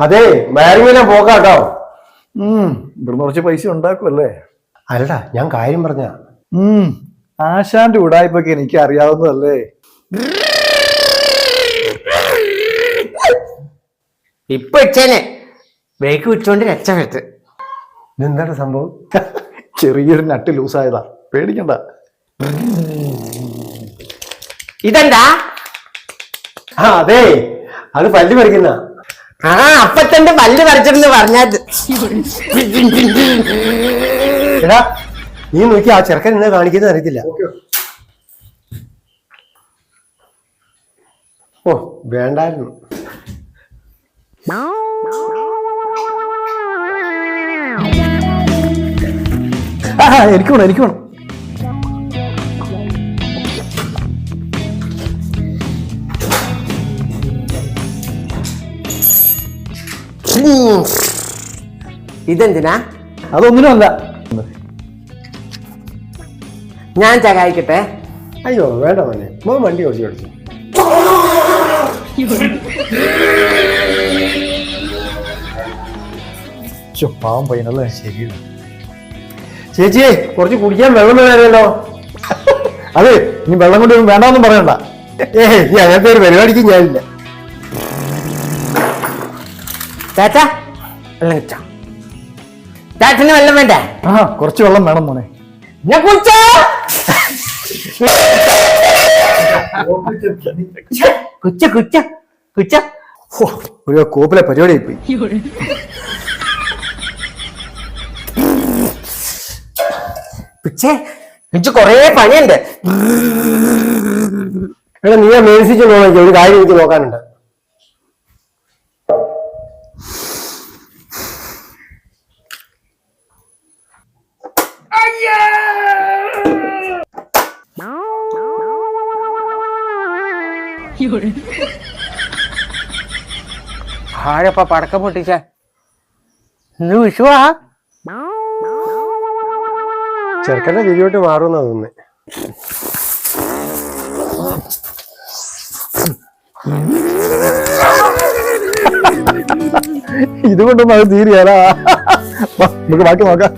അതെ വയറിങ്ങനെ പോക്കാട്ടോ. ഇവിടുന്ന് കുറച്ച് പൈസ ഉണ്ടാക്കുമല്ലേ? അല്ലടാ ഞാൻ കാര്യം പറഞ്ഞ. ആശാന്റെ ഉടായ്പൊക്കെ എനിക്ക് അറിയാവുന്നതല്ലേ. ഇപ്പൊ ഇച്ചേനെ ബ്രേക്ക് വിട്ടുകൊണ്ട് രക്ഷപ്പെട്ട്. ഇതെന്താണ് സംഭവം? ചെറിയൊരു നട്ട് ലൂസായതാ, പേടിക്കണ്ട. ഇതെന്താ? അതെ അത് പല്ല് പറിക്കുന്ന. അപ്പൊ തന്നെ പല്ല് പറിച്ചെന്ന് പറഞ്ഞത്. എടാ നീ നോക്കി, ആ ചെറുക്കൻ എന്നെ കാണിക്കുന്നത് അറിയത്തില്ല. ഓ വേണ്ടായിരുന്നു. എനിക്ക് വേണം, എനിക്ക് വേണം. ഇതെന്തിനാ? അതൊന്നിനും അല്ല. ഞാൻ ചകായിക്കട്ടെ. അയ്യോ വേണ്ട മോനെ, മോൻ വണ്ടി ഓടിച്ചു പഠിച്ചു. പാവം പയ്യനല്ലേ. ശരിയാണ്. ചേച്ചിയെ കുറച്ച് കുടിക്കാൻ വെള്ളം വേണമല്ലോ. അതെ, ഇനി വെള്ളം കൊണ്ട് വേണ്ടാന്നും പറയണ്ട. ഈ അങ്ങനത്തെ ഒരു പരിപാടിക്ക് ഞാനില്ല. ചാച്ചാ വെള്ളം കിട്ടാ. ചാച്ചന് വെള്ളം വേണ്ടേ? കുറച്ച് വെള്ളം വേണം മോനെ. ഞാൻ കുടിച്ചോ. കുച്ച കുച്ച കുച്ച. ഒരു കോപ്പിലെ പരിപാടി പോയി. കുച്ചേ എനിക്ക് കൊറേ പണിയുണ്ട്. എടാ നീ മേടിച്ചു നോക്കി, ഒരു കാര്യം എനിക്ക് നോക്കാനുണ്ട്. ആരപ്പ പടക്കം പൊട്ടിച്ചേ? ഇന്ന് വിഷുവാ? ചെറുക്കന്റെ തിരിയോട്ട് മാറുമെന്നാ തോന്നുന്നേ. ഇതുകൊണ്ടൊന്നും അത് തീരുകയല്ല. നമുക്ക് ബാക്കി നോക്കാം.